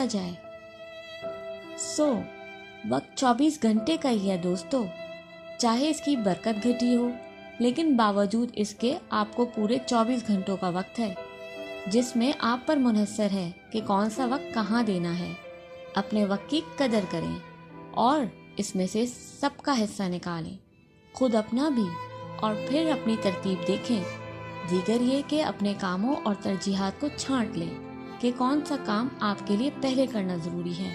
जाए। वक्त 24 घंटे का ही है दोस्तों। चाहे इसकी बरकत घटी हो, लेकिन बावजूद इसके आपको पूरे 24 घंटों का वक्त है, जिसमें आप पर मुनहसर है कि कौन सा वक्त कहाँ देना है। अपने वक्त की कदर करें और इसमें से सबका हिस्सा निकालें, खुद अपना भी, और फिर अपनी तरतीब देखें। दीगर ये कि अपने कामों और तरजीहात को छांट लें कि कौन सा काम आपके लिए पहले करना ज़रूरी है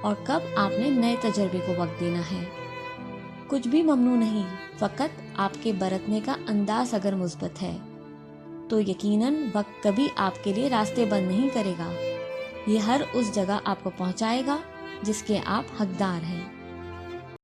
और कब आपने नए तजर्बे को वक्त देना है। कुछ भी ममनू नहीं, फ़कत आपके बरतने का अंदाज अगर मुस्बत है तो यकीनन वक्त कभी आपके लिए रास्ते बंद नहीं करेगा। ये हर उस जगह आपको पहुंचाएगा जिसके आप हकदार हैं।